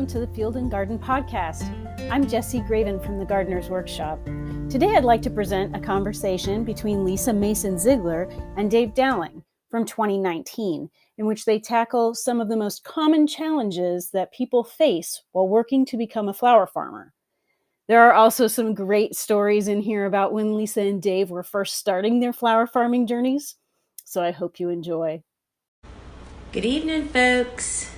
welcome to the Field and Garden Podcast. I'm Jessi Graven from the Gardener's Workshop. Today I'd like to present a conversation between Lisa Mason Ziegler and Dave Dowling from 2019, in which they tackle some of the most common challenges that people face while working to become a flower farmer. There are also some great stories in here about when Lisa and Dave were first starting their flower farming journeys, so I hope you enjoy. Good evening, folks.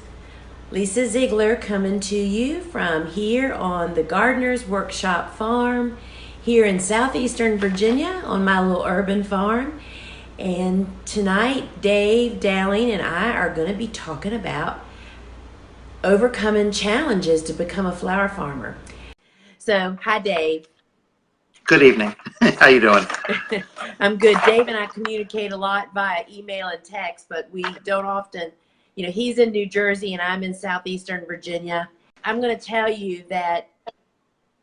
Lisa Ziegler coming to you from here on the Gardener's Workshop farm here in southeastern Virginia on my little urban farm. And tonight, Dave Dowling and I are going to be talking about overcoming challenges to become a flower farmer. So, hi, Dave. Good evening. How you doing? I'm good. Dave and I communicate a lot via email and text, but we don't often, he's in New Jersey and I'm in southeastern Virginia. I'm going to tell you that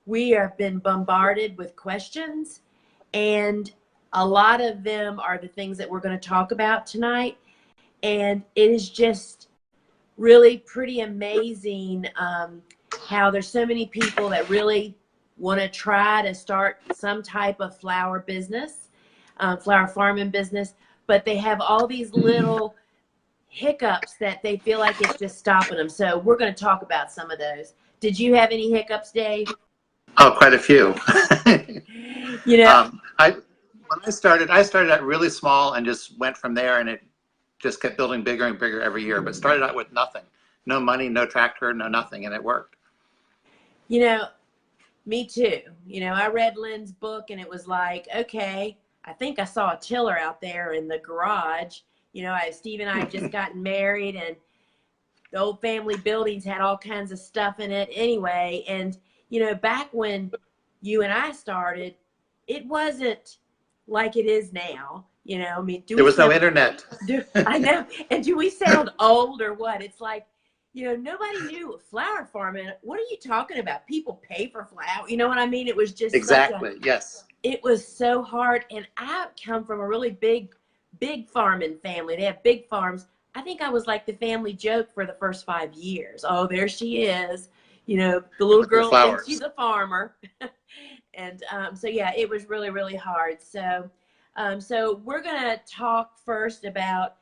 we have been bombarded with questions, and a lot of them are the things that we're going to talk about tonight. And it is just really pretty amazing how there's so many people that really want to try to start some type of flower business, flower farming business, but they have all these little hiccups that they feel like it's just stopping them. So we're going to talk about some of those. Did you have any hiccups, Dave? Oh, quite a few. When I started out really small and just went from there, and it just kept building bigger and bigger every year, but started out with nothing. No money, no tractor, no nothing, and it worked. Me too. I read Lynn's book and it was like, okay, I think I saw a tiller out there in the garage. Steve and I had just gotten married, and the old family buildings had all kinds of stuff in it anyway. And, back when you and I started, it wasn't like it is now. There was no internet. I know. And do we sound old or what? It's like, nobody knew flower farming. What are you talking about? People pay for flower. You know what I mean? It was just exactly. Yes. It was so hard. And I come from a really big farming family. They have big farms. I think I was like the family joke for the first 5 years. Oh, there she is. The little girl thinks she's a farmer. And so, yeah, it was really, really hard. So, we're going to talk first about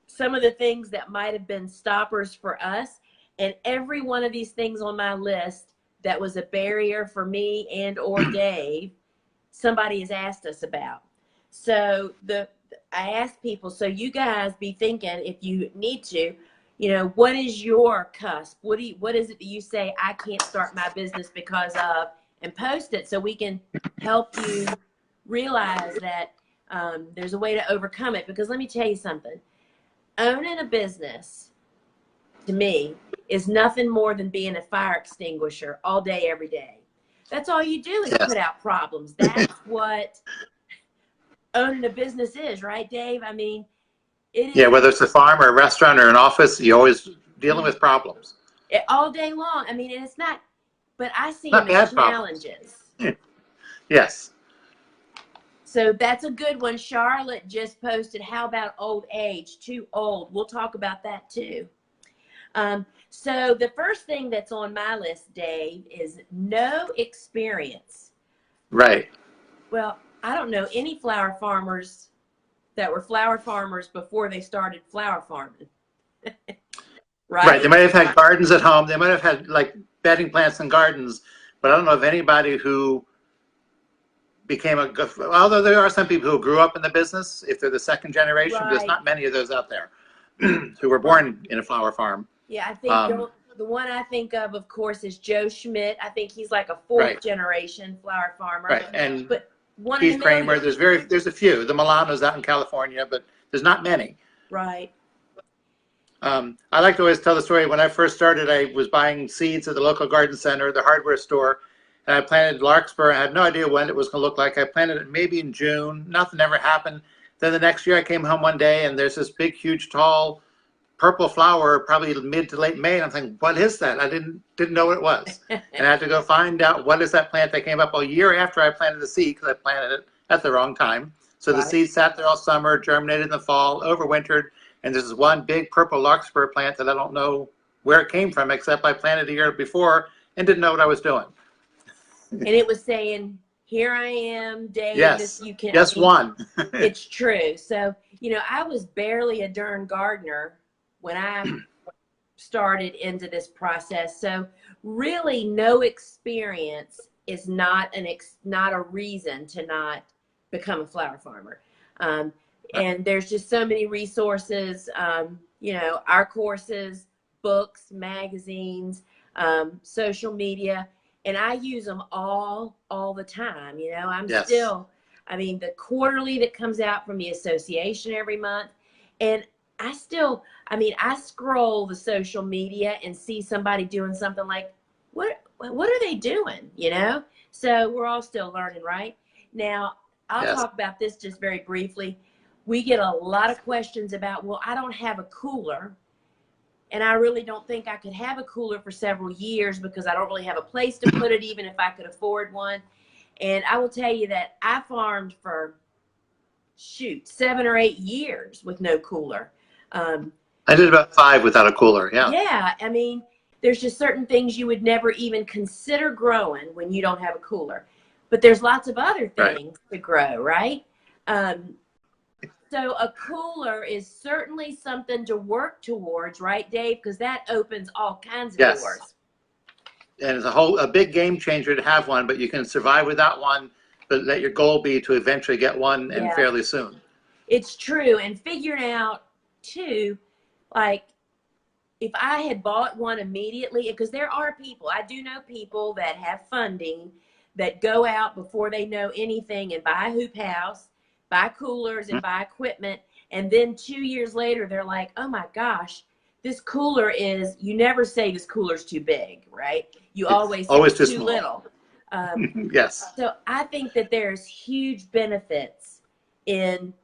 some of the things that might have been stoppers for us. And every one of these things on my list that was a barrier for me and or Dave, somebody has asked us about. So I asked people, so you guys be thinking, if you need to, what is your cusp? What is it that you say, I can't start my business because of, and post it so we can help you realize that there's a way to overcome it. Because let me tell you something. Owning a business, to me, is nothing more than being a fire extinguisher all day, every day. That's all you do is put out problems. That's what owning a business is, right, Dave? I mean, it is. Yeah, whether it's a farm or a restaurant or an office, you're always dealing with problems. All day long. I mean, and it's not, but I see them as challenges. Yes. So that's a good one. Charlotte just posted, how about old age? Too old. We'll talk about that too. So the first thing that's on my list, Dave, is no experience. Right. Well, I don't know any flower farmers that were flower farmers before they started flower farming. Right? They might have had gardens at home. They might have had like bedding plants and gardens, but I don't know of anybody who became although there are some people who grew up in the business, if they're the second generation, but there's not many of those out there who were born in a flower farm. Yeah, I think the one I think of course, is Joe Schmidt. I think he's like a fourth generation flower farmer. Right, and but one Keith Kramer, there's a few. The Milanos out in California, but there's not many. Right. I like to always tell the story. When I first started, I was buying seeds at the local garden center, the hardware store, and I planted larkspur. I had no idea when it was going to look like. I planted it maybe in June. Nothing ever happened. Then the next year I came home one day, and there's this big, huge, tall, purple flower, probably mid to late May. And I'm thinking, what is that? I didn't know what it was. And I had to go find out what is that plant that came up a year after I planted the seed, because I planted it at the wrong time. So the seed sat there all summer, germinated in the fall, overwintered, and there's this one big purple larkspur plant that I don't know where it came from, except I planted a year before and didn't know what I was doing. And it was saying, here I am, Dave, Yes, you can. just one. It's true. So, I was barely a darn gardener when I started into this process. So really no experience is not a reason to not become a flower farmer. And there's just so many resources, our courses, books, magazines, social media, and I use them all the time. Yes. The quarterly that comes out from the association every month, and I scroll the social media and see somebody doing something like, what are they doing? So we're all still learning, right? Now, I'll talk about this just very briefly. We get a lot of questions about, well, I don't have a cooler, and I really don't think I could have a cooler for several years because I don't really have a place to put it, even if I could afford one. And I will tell you that I farmed for 7 or 8 years with no cooler. I did about 5 without a cooler. Yeah. Yeah. There's just certain things you would never even consider growing when you don't have a cooler, but there's lots of other things to grow, right? So a cooler is certainly something to work towards, right, Dave? Because that opens all kinds of doors. And it's a big game changer to have one, but you can survive without one, but let your goal be to eventually get one and fairly soon. It's true. And figuring out too, like, if I had bought one immediately, because there are people, I do know people that have funding that go out before they know anything and buy a hoop house, buy coolers and buy equipment. And then 2 years later, they're like, oh my gosh, this cooler you never say this cooler's too big, right? You always say it's too little. Yes. So I think that there's huge benefits in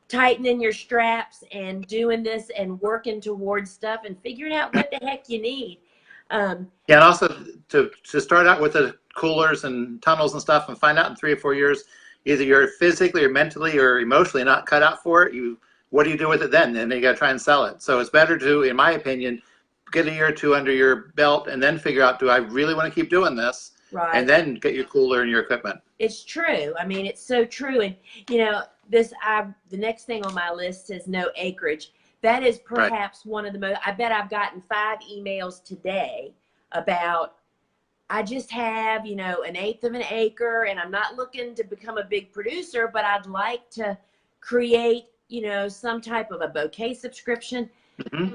tightening your straps and doing this and working towards stuff and figuring out what the heck you need. And also to start out with the coolers and tunnels and stuff and find out in 3 or 4 years, either you're physically or mentally or emotionally not cut out for it. What do you do with it then? And you got to try and sell it. So it's better to, in my opinion, get a year or 2 under your belt and then figure out, do I really want to keep doing this? Right. And then get your cooler and your equipment. It's true. It's so true. And, the next thing on my list is no acreage. That is perhaps one of the most, I bet I've gotten 5 emails today about, I just have, 1/8 of an acre and I'm not looking to become a big producer, but I'd like to create, some type of a bouquet subscription. Mm-hmm.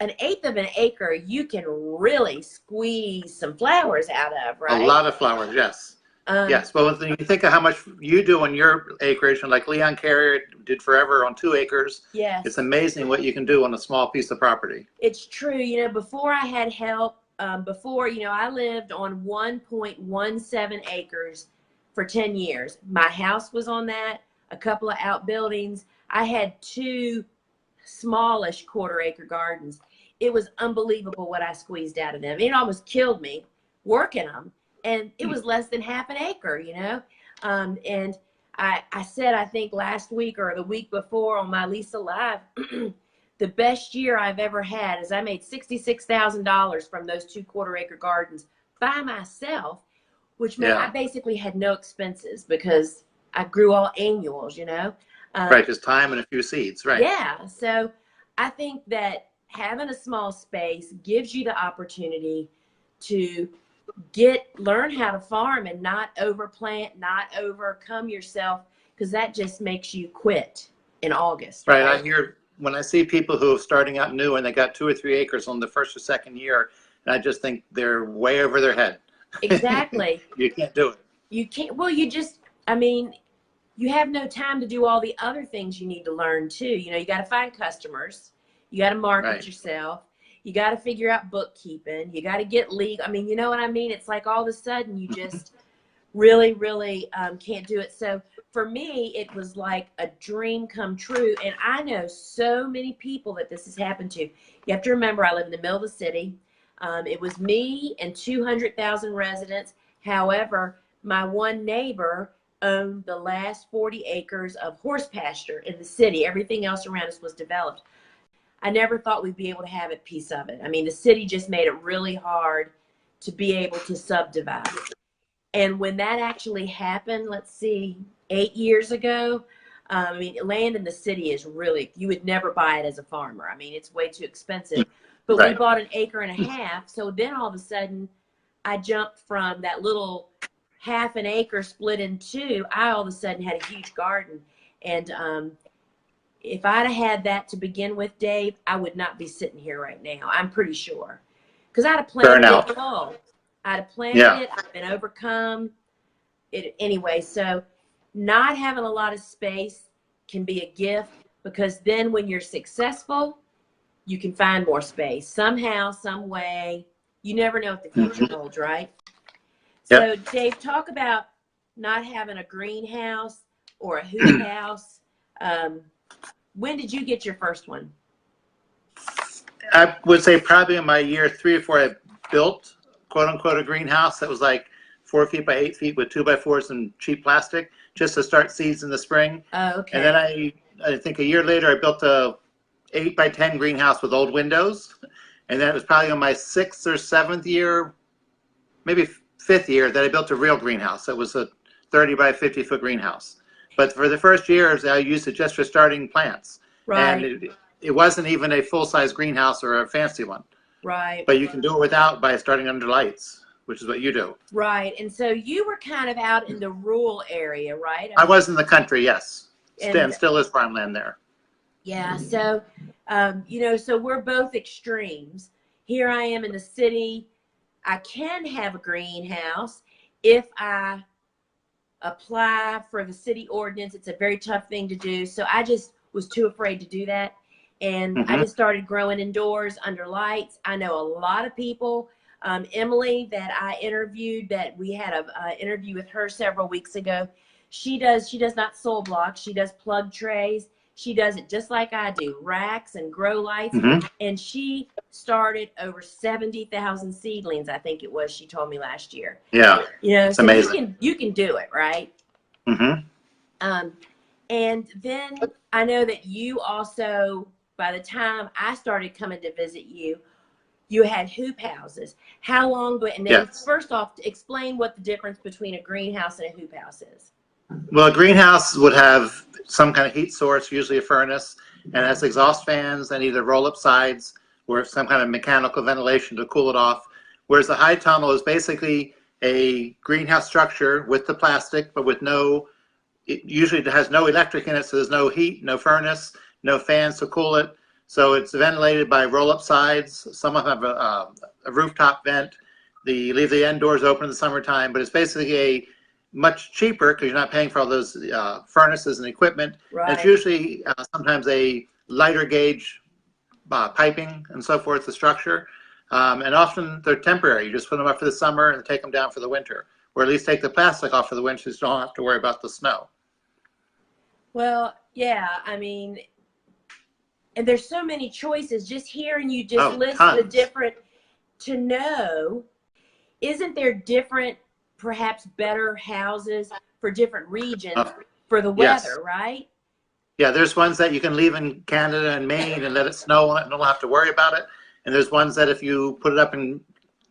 1/8 of an acre, you can really squeeze some flowers out of, right? A lot of flowers, yes. Yes, well, when you think of how much you do on your acreage, and like Leon Carrier did forever on 2 acres, it's amazing what you can do on a small piece of property. It's true. Before I had help, I lived on 1.17 acres for 10 years. My house was on that, a couple of outbuildings. I had 2 smallish quarter-acre gardens. It was unbelievable what I squeezed out of them. It almost killed me working them. And it was less than half an acre, and I said, I think last week or the week before on my Lisa Live, the best year I've ever had is I made $66,000 from those 2 quarter-acre gardens by myself, which meant I basically had no expenses because I grew all annuals, Right, just time and a few seeds, right? Yeah, so I think that having a small space gives you the opportunity to learn how to farm and not overplant, not overcome yourself, because that just makes you quit in August. Right. I hear when I see people who are starting out new and they got 2 or 3 acres on the first or second year, and I just think they're way over their head. Exactly. You can't do it. You can't. Well, you have no time to do all the other things you need to learn too. You got to find customers. You got to market yourself. You got to figure out bookkeeping. You got to get legal. You know what I mean? It's like all of a sudden you just really, really can't do it. So for me, it was like a dream come true. And I know so many people that this has happened to. You have to remember, I live in the middle of the city. It was me and 200,000 residents. However, my one neighbor owned the last 40 acres of horse pasture in the city. Everything else around us was developed. I never thought we'd be able to have a piece of it. I mean, the city just made it really hard to be able to subdivide. And when that actually happened, let's see, 8 years ago, I mean, land in the city is really, you would never buy it as a farmer. I mean, it's way too expensive. But we bought an acre and a half. So then all of a sudden, I jumped from that little half an acre split in two. I all of a sudden had a huge garden. And if I'd have had that to begin with, Dave, I would not be sitting here right now. I'm pretty sure. Because I'd have planted it all. I'd have planted it. I've been overcome. Anyway, so not having a lot of space can be a gift, because then when you're successful, you can find more space. Somehow, some way. You never know what the future holds, right? So, Dave, talk about not having a greenhouse or a hoop house. When did you get your first one? I would say probably in my year 3 or 4, I built, quote unquote, a greenhouse that was like 4 feet by 8 feet with 2x4s and cheap plastic, just to start seeds in the spring. Oh, okay. And then I think a year later, I built a 8 by 10 greenhouse with old windows. And then it was probably in my 6th or 7th year, maybe 5th year, that I built a real greenhouse. It was a 30 by 50 foot greenhouse. But for the first years, I used it just for starting plants. Right. And it wasn't even a full-size greenhouse or a fancy one. Right. But you can do it without by starting under lights, which is what you do. Right. And so you were kind of out in the rural area, right? I was in the country, yes. And still is farmland there. Yeah. So, you know, so we're both extremes. Here I am in the city. I can have a greenhouse if I apply for the city ordinance. It's a very tough thing to do. So I just was too afraid to do that. And I just started growing indoors under lights. I know a lot of people. Emily, that I interviewed, that we had a interview with her several weeks ago. She does not soil blocks. She does plug trays. She does it just like I do, racks and grow lights. And she started over 70,000 seedlings, I think it was, she told me last year. Yeah, you know, it's so amazing. You can do it, right? And then I know that you also, by the time I started coming to visit you, you had hoop houses. How long? And then first off, explain what the difference between a greenhouse and a hoop house is. Well, a greenhouse would have some kind of heat source, usually a furnace, and has exhaust fans and either roll-up sides or some kind of mechanical ventilation to cool it off. Whereas the high tunnel is basically a greenhouse structure with the plastic, but with no, it usually has no electric in it, so there's no heat, no furnace, no fans to cool it. So it's ventilated by roll-up sides. Some of them have a rooftop vent. You leave the end doors open in the summertime, but it's basically a much cheaper because you're not paying for all those furnaces and equipment. Right. And it's usually sometimes a lighter gauge piping and so forth, the structure. And often they're temporary. You just put them up for the summer and take them down for the winter, or at least take the plastic off for the winter so you don't have to worry about the snow. Well, yeah, I mean, and there's so many choices. Just hearing you just list the different, to know, isn't there different, perhaps better houses for different regions for the weather, right? Yeah, there's ones that you can leave in Canada and Maine and let it snow on it and don't have to worry about it. And there's ones that if you put it up in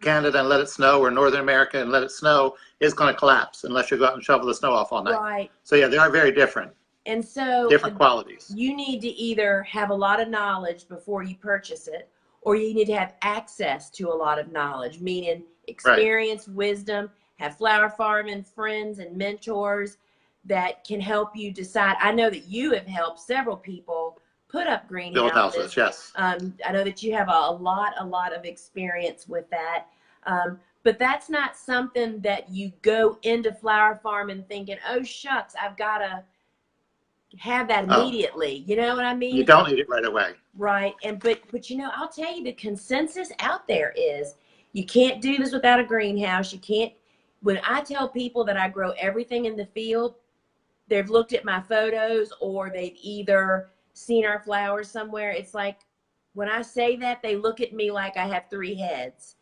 Canada and let it snow, or Northern America and let it snow, it's going to collapse unless you go out and shovel the snow off all night. Right. So yeah, they are very different. And so different qualities. You need to either have a lot of knowledge before you purchase it, or you need to have access to a lot of knowledge, meaning experience, wisdom, have flower farming friends and mentors that can help you decide. I know that you have helped several people put up greenhouses. Build houses, yes. I know that you have a lot of experience with that. But that's not something that you go into flower farming thinking, oh shucks, I've got to have that immediately. You know what I mean? You don't need it right away. Right. And but you know, I'll tell you, the consensus out there is you can't do this without a greenhouse. You can't. When I tell people that I grow everything in the field, they've looked at my photos or they've either seen our flowers somewhere. It's like, when I say that, they look at me like I have 3 heads.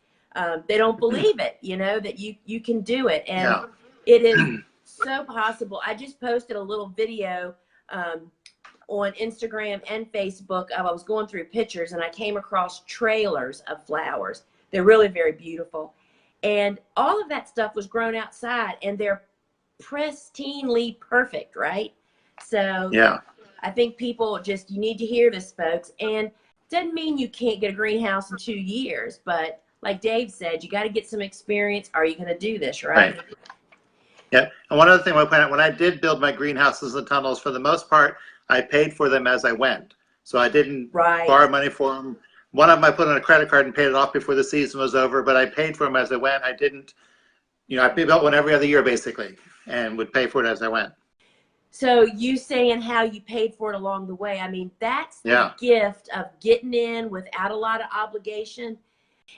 They don't believe it, you know, that you can do it. And it is so possible. I just posted a little video on Instagram and Facebook, I was going through pictures and I came across trailers of flowers. They're really very beautiful. And all of that stuff was grown outside and they're pristinely perfect, right? So Yeah. I think people just, you need to hear this, folks. And doesn't mean you can't get a greenhouse in 2 years, but like Dave said, you got to get some experience. Are you going to do this, right? Yeah. And one other thing I want to point out, when I did build my greenhouses and tunnels, for the most part, I paid for them as I went. So I didn't borrow money for them. One of them I put on a credit card and paid it off before the season was over, but I paid for them as I went. I didn't, I built one every other year basically and would pay for it as I went. So you saying how you paid for it along the way, I mean, that's the gift of getting in without a lot of obligation.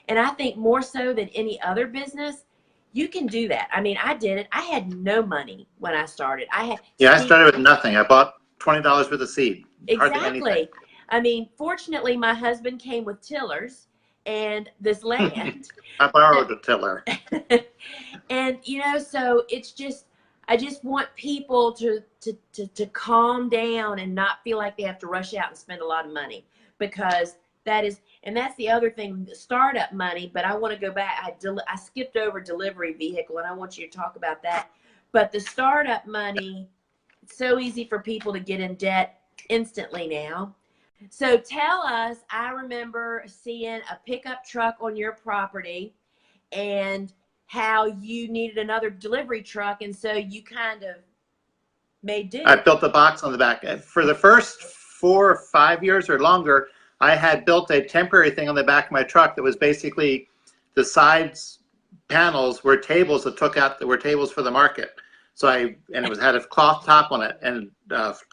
And I think more so than any other business, you can do that. I mean, I did it. I had no money when I started. I started with nothing. I bought $20 worth of seed. Exactly. I mean, fortunately, my husband came with tillers and this land. I borrowed a tiller. And, so it's just, I just want people to calm down and not feel like they have to rush out and spend a lot of money, because that's the other thing, startup money. But I want to go back. I skipped over delivery vehicle, and I want you to talk about that. But the startup money, it's so easy for people to get in debt instantly now. So tell us, I remember seeing a pickup truck on your property and how you needed another delivery truck, and so you kind of made do. I built a box on the back. For the first 4 or 5 years or longer, I had built a temporary thing on the back of my truck that was basically the sides panels were tables that were tables for the market. So it had a cloth top on it and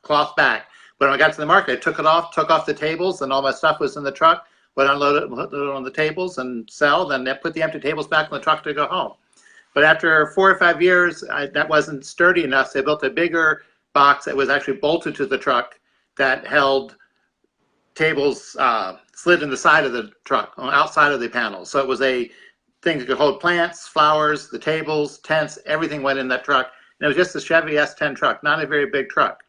cloth back. But when I got to the market, I took off the tables, and all my stuff was in the truck. Would unload it on the tables and sell, then put the empty tables back in the truck to go home. But after 4 or 5 years, that wasn't sturdy enough, so I built a bigger box that was actually bolted to the truck that held tables slid in the side of the truck, outside of the panels. So it was a thing that could hold plants, flowers, the tables, tents, everything went in that truck. And it was just a Chevy S10 truck, not a very big truck.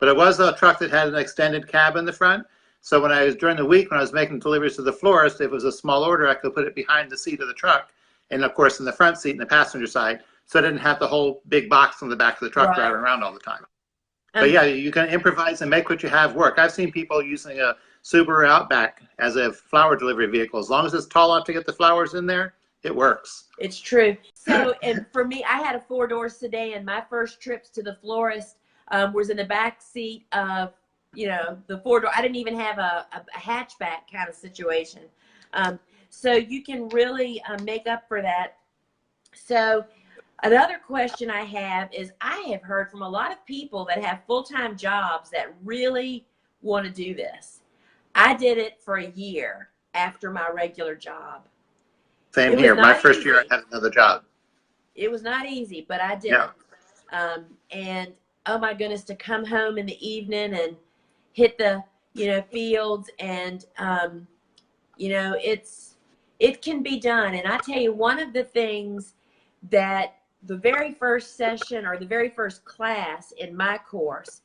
But it was a truck that had an extended cab in the front. So during the week when I was making deliveries to the florist, if it was a small order, I could put it behind the seat of the truck, and of course in the front seat and the passenger side, so I didn't have the whole big box on the back of the truck driving around all the time. But yeah, you can improvise and make what you have work. I've seen people using a Subaru Outback as a flower delivery vehicle. As long as it's tall enough to get the flowers in there, it works. It's true. So, and for me, I had a 4-door sedan. My first trips to the florist was in the back seat of the 4-door. I didn't even have a hatchback kind of situation. So you can really make up for that. So another question I have is, I have heard from a lot of people that have full-time jobs that really want to do this. I did it for a year after my regular job. Same here. My first year I had another job. It was not easy, but I did it. And oh my goodness, to come home in the evening and hit the fields, and it can be done. And I tell you, one of the things that the very first session or the very first class in my course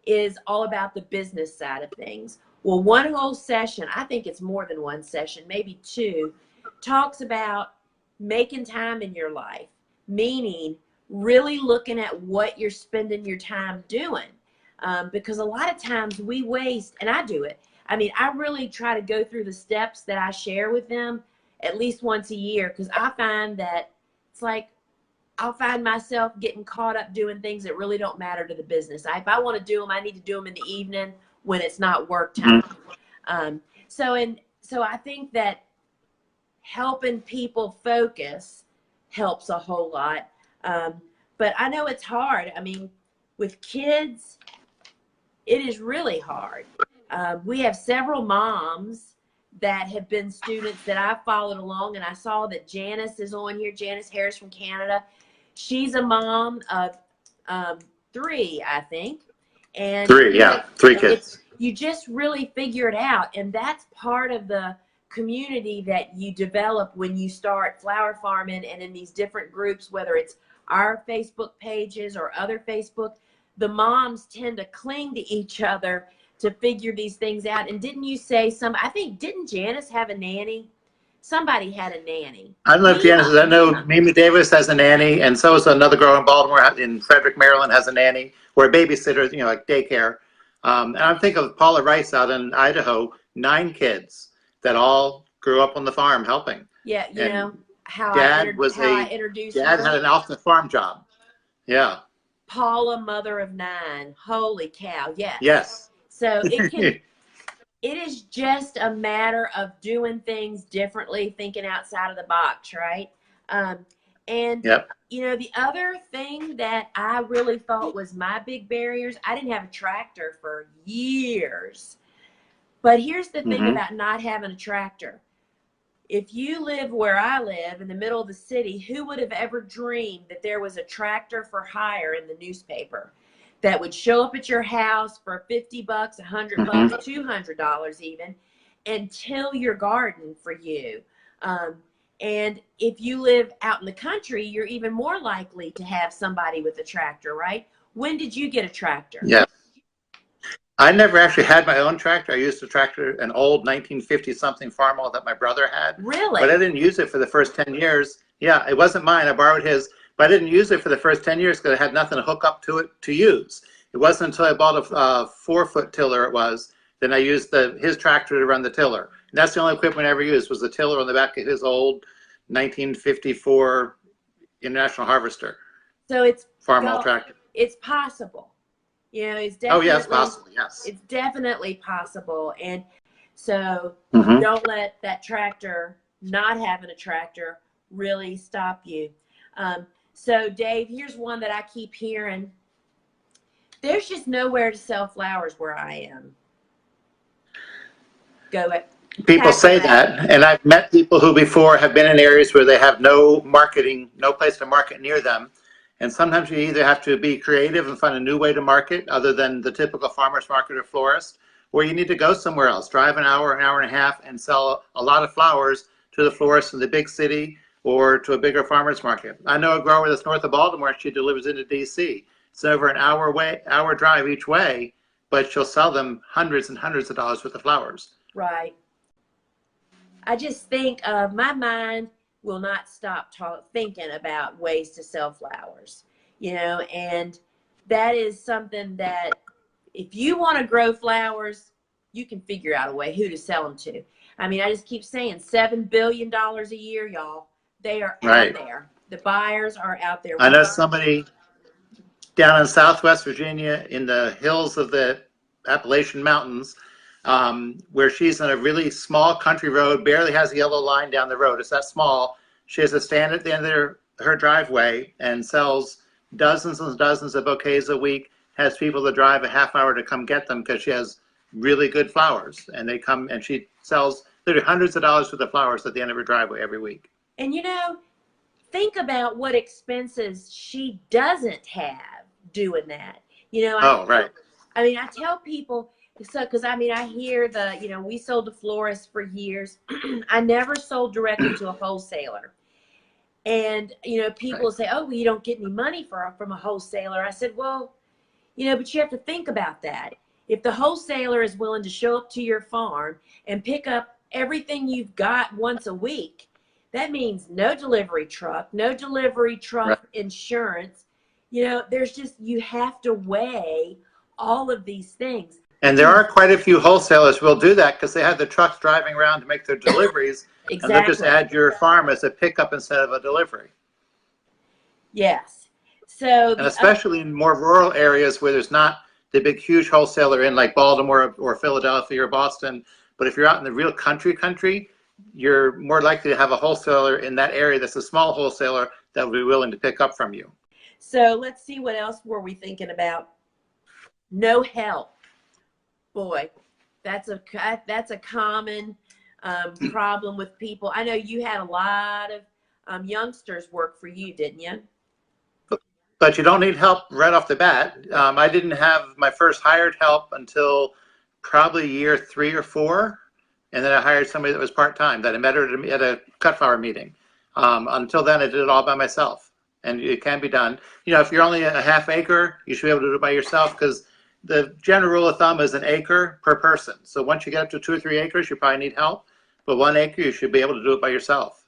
is all about the business side of things. Well, one whole session, I think it's more than one session, maybe 2, talks about making time in your life, meaning really looking at what you're spending your time doing. Because a lot of times we waste, and I do it. I mean, I really try to go through the steps that I share with them at least once a year, because I find that it's like I'll find myself getting caught up doing things that really don't matter to the business. If I want to do them, I need to do them in the evening when it's not work time. So I think that helping people focus helps a whole lot. But I know it's hard. I mean, with kids, it is really hard. We have several moms that have been students that I followed along, and I saw that Janice is on here, Janice Harris from Canada. She's a mom of 3, I think. And 3, yeah, 3 kids. You just really figure it out, and that's part of the community that you develop when you start flower farming and in these different groups, whether it's our Facebook pages or other Facebook. the moms tend to cling to each other to figure these things out. And didn't you say didn't Janice have a nanny? Somebody had a nanny. I don't know if Janice, I know Mimi Davis has a nanny, and so is another girl in Baltimore, in Frederick, Maryland, has a nanny, or a babysitter, like daycare. And I'm thinking of Paula Rice out in Idaho, 9 kids that all grew up on the farm helping. Yeah, you And know how Dad I introduced Dad her. had an off the farm job. Yeah. Paula, mother of 9. Holy cow! Yes. Yes. So it is just a matter of doing things differently, thinking outside of the box, right? And Yep. the other thing that I really thought was my big barriers, I didn't have a tractor for years. But here's the thing about not having a tractor. If you live where I live in the middle of the city, who would have ever dreamed that there was a tractor for hire in the newspaper that would show up at your house for $50, $100, $200 even, and till your garden for you? And if you live out in the country, you're even more likely to have somebody with a tractor, right? When did you get a tractor? Yeah. I never actually had my own tractor. I used a tractor, an old 1950-something Farmall that my brother had. Really? But I didn't use it for the first 10 years. Yeah, it wasn't mine. I borrowed his, but I didn't use it for the first 10 years because I had nothing to hook up to it to use. It wasn't until I bought a 4-foot tiller, then I used his tractor to run the tiller. And that's the only equipment I ever used, was the tiller on the back of his old 1954 International Harvester. So it's Farmall tractor. It's possible. It's definitely. Oh yes, possible. Yes. It's definitely possible, and so don't let that tractor, not having a tractor, really stop you. So Dave, here's one that I keep hearing. There's just nowhere to sell flowers where I am. Go ahead. People say that, and I've met people who before have been in areas where they have no marketing, no place to market near them. And sometimes you either have to be creative and find a new way to market other than the typical farmer's market or florist, or you need to go somewhere else, drive an hour and a half, and sell a lot of flowers to the florist in the big city or to a bigger farmer's market. I know a grower that's north of Baltimore. She delivers into DC. It's over an hour drive each way, but she'll sell them hundreds and hundreds of dollars worth of flowers. Right. I just think my mind will not stop thinking about ways to sell flowers, and that is something that if you want to grow flowers, you can figure out a way who to sell them to. I mean, I just keep saying $7 billion a year, y'all. They are out there. The buyers are out there. I know somebody down in Southwest Virginia in the hills of the Appalachian Mountains, where she's on a really small country road, barely has a yellow line down the road. It's that small. She has a stand at the end of her driveway and sells dozens and dozens of bouquets a week, has people that drive a half hour to come get them because she has really good flowers. And they come, and she sells literally hundreds of dollars worth of flowers at the end of her driveway every week. And think about what expenses she doesn't have doing that. Right. I mean, I tell people, because I hear we sold to florists for years. I never sold directly to a wholesaler. And, people say, oh, well, you don't get any money from a wholesaler. I said, well, but you have to think about that. If the wholesaler is willing to show up to your farm and pick up everything you've got once a week, that means no delivery truck insurance. There's just, you have to weigh all of these things. And there are quite a few wholesalers who will do that because they have the trucks driving around to make their deliveries. Exactly. And they'll just add your farm as a pickup instead of a delivery. Yes. So, and especially in more rural areas where there's not the big, huge wholesaler in like Baltimore or Philadelphia or Boston. But if you're out in the real country, you're more likely to have a wholesaler in that area that's a small wholesaler that will be willing to pick up from you. So let's see, what else were we thinking about? No help. Boy, that's a common problem with people. I know you had a lot of youngsters work for you, didn't you? But you don't need help right off the bat. I didn't have my first hired help until probably year 3 or 4. And then I hired somebody that was part-time that I met her at a cut flower meeting. Until then, I did it all by myself. and it can be done. You know, if you're only a half acre, you should be able to do it by yourself, because the general rule of thumb is an acre per person. So once you get up to 2 or 3 acres, you probably need help. But 1 acre, you should be able to do it by yourself.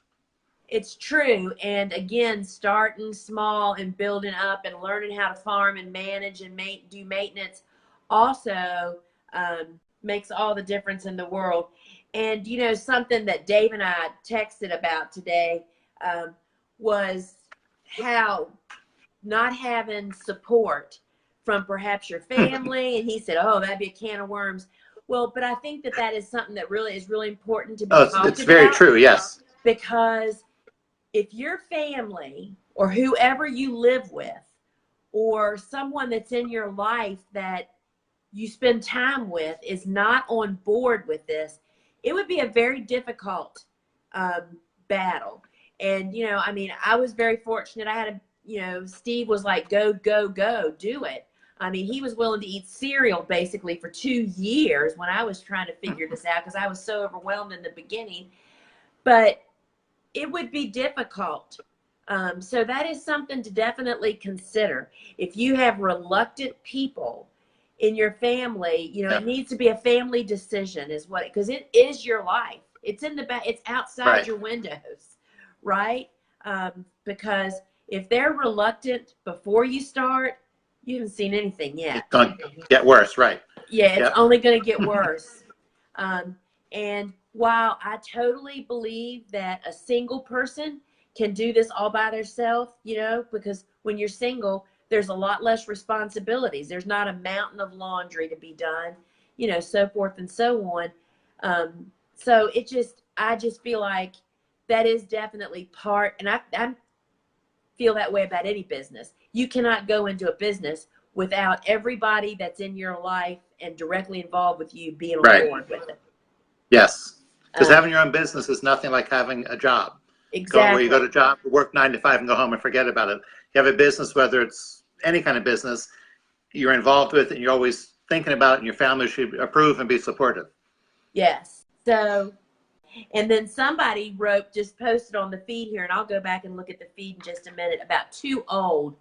It's true. And again, starting small and building up and learning how to farm and manage and do maintenance also makes all the difference in the world. And, you know, something that Dave and I texted about today was how not having support from perhaps your family. And he said, oh, that'd be a can of worms. Well, but I think that is something that really is really important to be talked about. It's very true, yes. Because if your family or whoever you live with or someone that's in your life that you spend time with is not on board with this, it would be a very difficult battle. And, you know, I mean, I was very fortunate. I had Steve was like, go, go, go, do it. I mean, he was willing to eat cereal basically for 2 years when I was trying to figure this out because I was so overwhelmed in the beginning. But it would be difficult. So that is something to definitely consider. If you have reluctant people in your family, you know, it needs to be a family decision because it is your life. It's in the back, it's outside your windows, right? Because if they're reluctant before you start, you haven't seen anything yet. It's going to get worse, right? Yeah, it's only going to get worse. And while I totally believe that a single person can do this all by themselves, you know, because when you're single, there's a lot less responsibilities. There's not a mountain of laundry to be done, you know, so forth and so on. So I just feel like that is definitely part, and I feel that way about any business. You cannot go into a business without everybody that's in your life and directly involved with you being on board with it. Yes, because having your own business is nothing like having a job. Exactly. Where you go to job, work 9 to 5 and go home and forget about it. You have a business, whether it's any kind of business, you're involved with it and you're always thinking about it, and your family should approve and be supportive. Yes. So, and then somebody just posted on the feed here, and I'll go back and look at the feed in just a minute, about too old.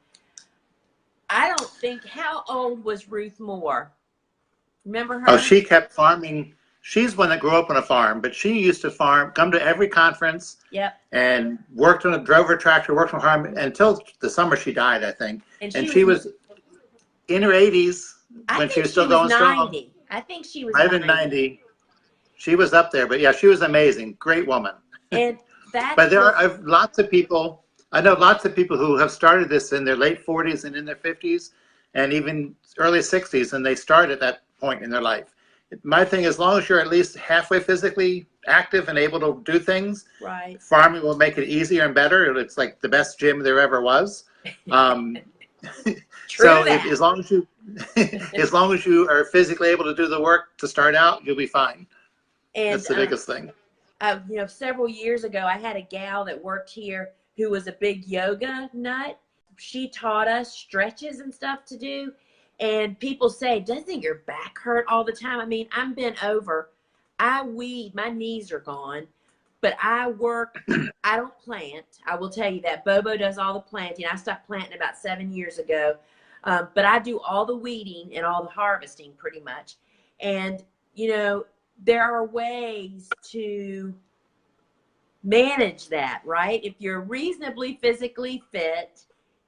I don't think, how old was Ruth Moore? Remember her? Oh, she kept farming. She's one that grew up on a farm, but she used to farm, come to every conference, and drove her tractor, worked on a farm until the summer she died, I think. And she was in her 80s when she was still going strong. I think she was 90. She was up there, but yeah, she was amazing. Great woman. And but there are lots of people, I know lots of people who have started this in their late 40s and in their 50s and even early 60s, and they start at that point in their life. My thing, as long as you're at least halfway physically active and able to do things, farming will make it easier and better. It's like the best gym there ever was. So as long as you are physically able to do the work to start out, you'll be fine. And that's the biggest thing. You know, several years ago, I had a gal that worked here who was a big yoga nut. She taught us stretches and stuff to do. And people say, doesn't your back hurt all the time? I mean, I'm bent over. I weed. My knees are gone. But I work. I don't plant. I will tell you that. Bobo does all the planting. I stopped planting about 7 years ago. But I do all the weeding and all the harvesting pretty much. And, you know, there are ways to manage that, right? If you're reasonably physically fit,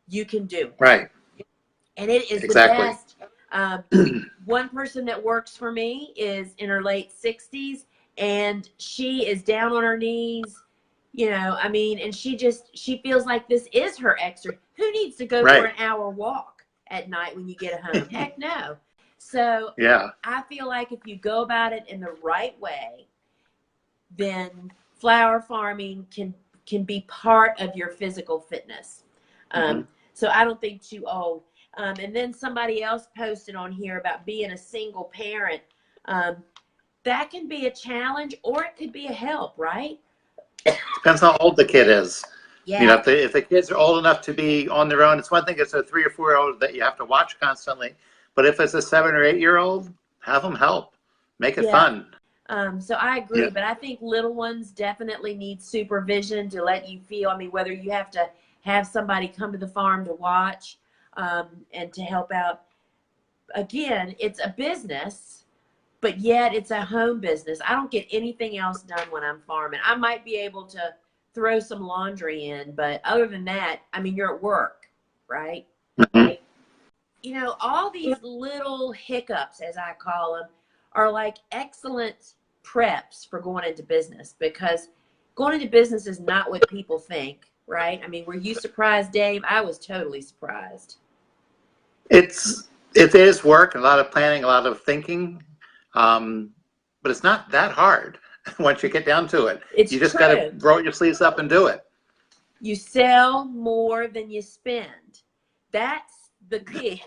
you can do it. Right. And it is the best. One person that works for me is in her late 60s, and she is down on her knees, you know, I mean, and she feels like this is her exercise. Who needs to go for an hour walk at night when you get home? Heck no. So I feel like if you go about it in the right way, then flower farming can be part of your physical fitness. So I don't think too old. And then somebody else posted on here about being a single parent. That can be a challenge, or it could be a help, right? Depends how old the kid is. Yeah. You know, if the kids are old enough to be on their own, it's one thing if it's a 3 or 4-year-old that you have to watch constantly. But if it's a 7 or 8-year-old, have them help. Make it fun. So I agree, but I think little ones definitely need supervision to let you feel, I mean, whether you have to have somebody come to the farm to watch and to help out. Again, it's a business, but yet it's a home business. I don't get anything else done when I'm farming. I might be able to throw some laundry in, but other than that, I mean, you're at work, right? Mhm. You know, all these little hiccups, as I call them, are like excellent preps for going into business, because going into business is not what people think, right? I mean, were you surprised, Dave? I was totally surprised. It is work, a lot of planning, a lot of thinking, but it's not that hard once you get down to it. It's You just true. got to roll your sleeves up and do it. You sell more than you spend. That's the key.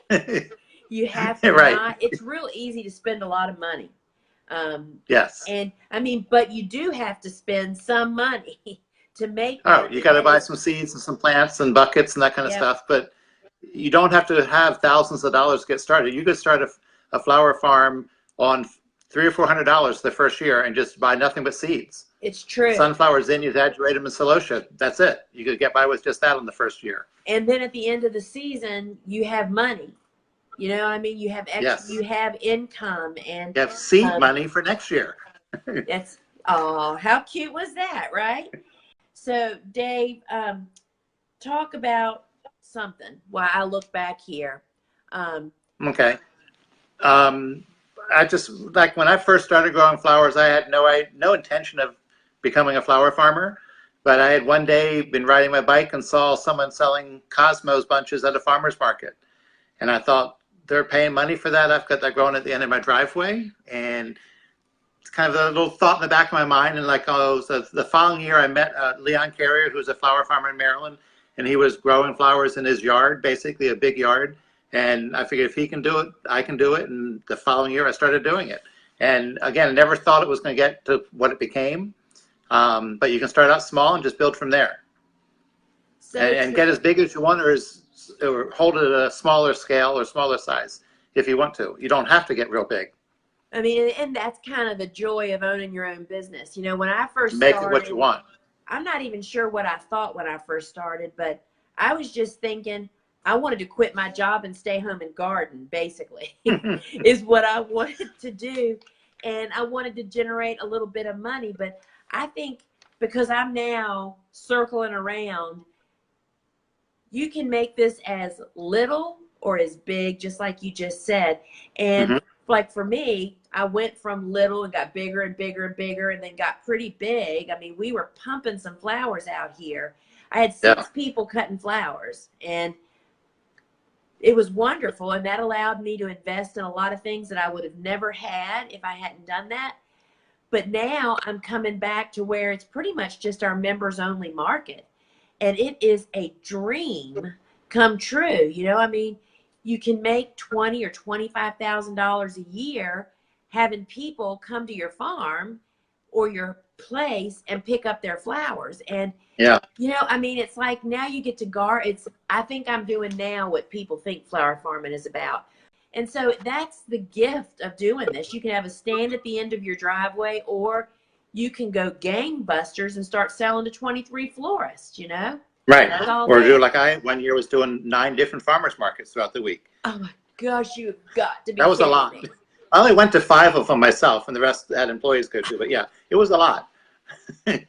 You have to Right. not, it's real easy to spend a lot of money. Yes. And I mean, but you do have to spend some money to make Oh, money. you got to buy some seeds and some plants and buckets and that kind of Yep. stuff, but you don't have to have thousands of dollars to get started. You could start a flower farm on $300 or $400 the first year and just buy nothing but seeds. It's true. Sunflowers, then you saturate them in celosia. That's it. You could get by with just that on the first year. And then at the end of the season, you have money. You know what I mean? You have extra, Yes. you have income, and You have seed money for next year. that's, oh, how cute was that, right? So Dave, talk about something while I look back here. Okay. I just, like when I first started growing flowers, I had no intention of becoming a flower farmer, but I had one day been riding my bike and saw someone selling cosmos bunches at a farmer's market. And I thought, they're paying money for that. I've got that growing at the end of my driveway. And it's kind of a little thought in the back of my mind. And like, oh, so the following year I met Leon Carrier, who's a flower farmer in Maryland, and he was growing flowers in his yard, basically a big yard. And I figured if he can do it, I can do it. And the following year I started doing it. And again, I never thought it was going to get to what it became. But you can start out small and just build from there. So and get as big as you want, or hold it at a smaller scale or smaller size if you want to. You don't have to get real big. I mean, and that's kind of the joy of owning your own business. You know, when I first Make started, it what you want. I'm not even sure what I thought when I first started, but I was just thinking I wanted to quit my job and stay home and garden, basically, is what I wanted to do. And I wanted to generate a little bit of money. But I think because I'm now circling around, you can make this as little or as big, just like you just said. And like for me, I went from little and got bigger and bigger and bigger, and then got pretty big. I mean, we were pumping some flowers out here. I had 6 people cutting flowers, and it was wonderful. And that allowed me to invest in a lot of things that I would have never had if I hadn't done that. But now I'm coming back to where it's pretty much just our members only market. And it is a dream come true. You know, I mean, you can make $20,000 or $25,000 a year having people come to your farm or your place and pick up their flowers. And, Yeah. you know, I mean, it's like now you get to I think I'm doing now what people think flower farming is about. And so that's the gift of doing this. You can have a stand at the end of your driveway, or you can go gangbusters and start selling to 23 florists, you know? Right. Or do like I one year was doing 9 different farmers markets throughout the week. Oh my gosh, you've got to be That was a lot. me. I only went to 5 of them myself, and the rest had employees go to. But yeah, it was a lot.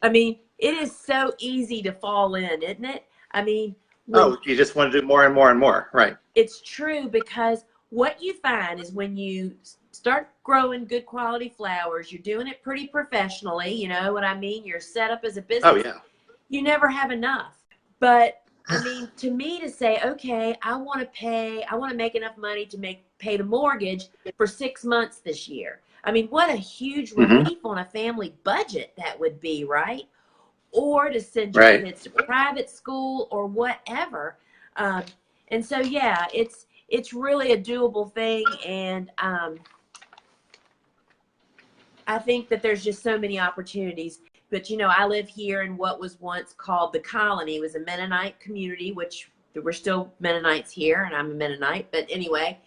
I mean, it is so easy to fall in, isn't it? I mean, you just want to do more and more and more. Right. It's true, because what you find is when you start growing good quality flowers, you're doing it pretty professionally. You know what I mean? You're set up as a business. Oh, yeah. You never have enough. But I mean, to me, to say, okay, I want to make enough money to pay the mortgage for 6 months this year. I mean, what a huge relief on a family budget that would be, right? Or to send your kids to private school or whatever. And so, yeah, it's really a doable thing. And I think that there's just so many opportunities. But, you know, I live here in what was once called the Colony. It was a Mennonite community, which we're still Mennonites here, and I'm a Mennonite. But anyway,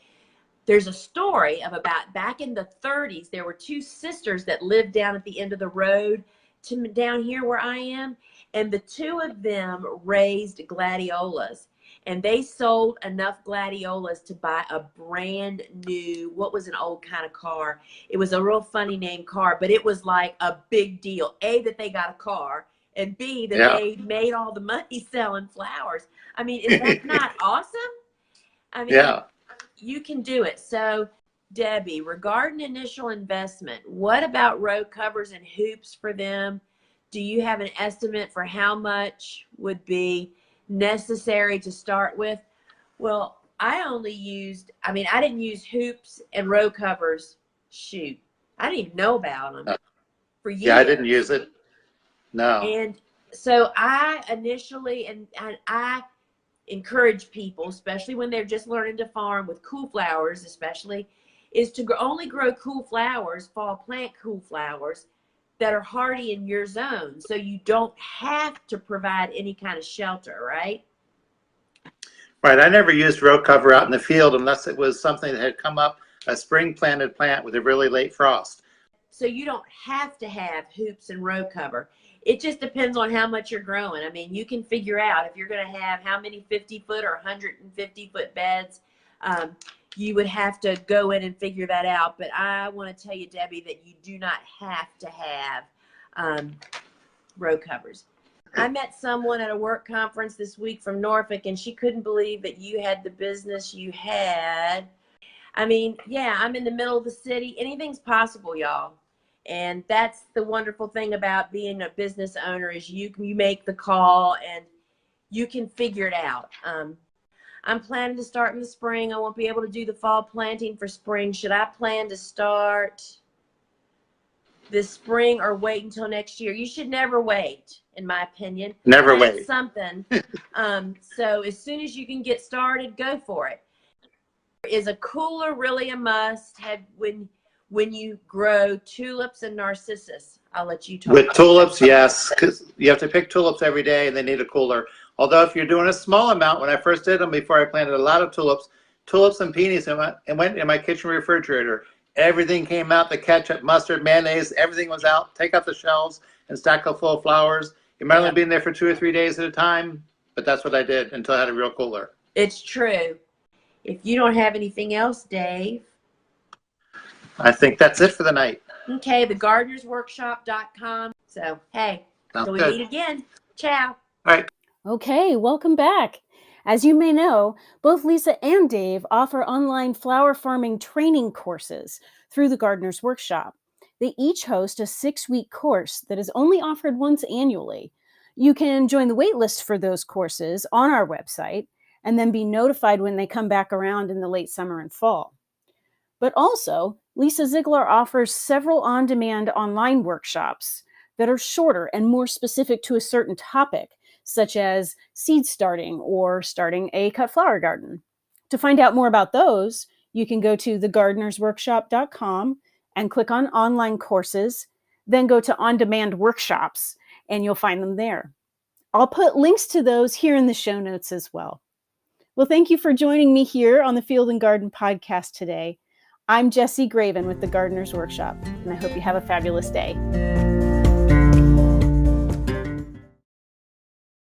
there's a story of about back in the 30s, there were 2 sisters that lived down at the end of the road to down here where I am. And the two of them raised gladiolas. And they sold enough gladiolas to buy a brand new, what was an old kind of car? It was a real funny name car, but it was like a big deal. A, that they got a car, and B, that they made all the money selling flowers. I mean, is that not awesome? I mean, you can do it. So, Debbie, regarding initial investment, what about row covers and hoops for them? Do you have an estimate for how much would be necessary to start with? Well, I didn't use hoops and row covers. Shoot, I didn't even know about them for years. Yeah, I didn't use it. No. And so I initially, and I encourage people, especially when they're just learning to farm with cool flowers, especially, is to only grow cool flowers, fall plant cool flowers that are hardy in your zone. So you don't have to provide any kind of shelter, right? Right. I never used row cover out in the field unless it was something that had come up, a spring planted plant with a really late frost. So you don't have to have hoops and row cover. It just depends on how much you're growing. I mean, you can figure out if you're going to have how many 50-foot or 150-foot beds. You would have to go in and figure that out. But I want to tell you, Debbie, that you do not have to have row covers. I met someone at a work conference this week from Norfolk, and she couldn't believe that you had the business you had. I mean, yeah, I'm in the middle of the city. Anything's possible, y'all. And that's the wonderful thing about being a business owner is you make the call and you can figure it out. I'm planning to start in the spring. I won't be able to do the fall planting for spring. Should I plan to start this spring or wait until next year? You should never wait, in my opinion. Never wait. Something. So as soon as you can get started, go for it. Is a cooler really a must when you grow tulips and narcissus? I'll let you talk. With tulips, yes, because you have to pick tulips every day and they need a cooler. Although if you're doing a small amount, when I first did them, before I planted a lot of tulips and peonies, and went in my kitchen refrigerator. Everything came out, the ketchup, mustard, mayonnaise, everything was out. Take out the shelves and stack them full of flowers. You might only be in there for 2 or 3 days at a time, but that's what I did until I had a real cooler. It's true. If you don't have anything else, Dave. I think that's it for the night. Okay, thegardenersworkshop.com. So, hey, till we meet again. Ciao. All right. Okay, welcome back. As you may know, both Lisa and Dave offer online flower farming training courses through the Gardener's Workshop. They each host a 6-week course that is only offered once annually. You can join the waitlist for those courses on our website and then be notified when they come back around in the late summer and fall. But also, Lisa Ziegler offers several on-demand online workshops that are shorter and more specific to a certain topic, such as seed starting or starting a cut flower garden. To find out more about those, you can go to thegardenersworkshop.com and click on online courses, then go to on-demand workshops, and you'll find them there. I'll put links to those here in the show notes as well. Well, thank you for joining me here on the Field and Garden podcast today. I'm Jessi Graven with the Gardener's Workshop, and I hope you have a fabulous day.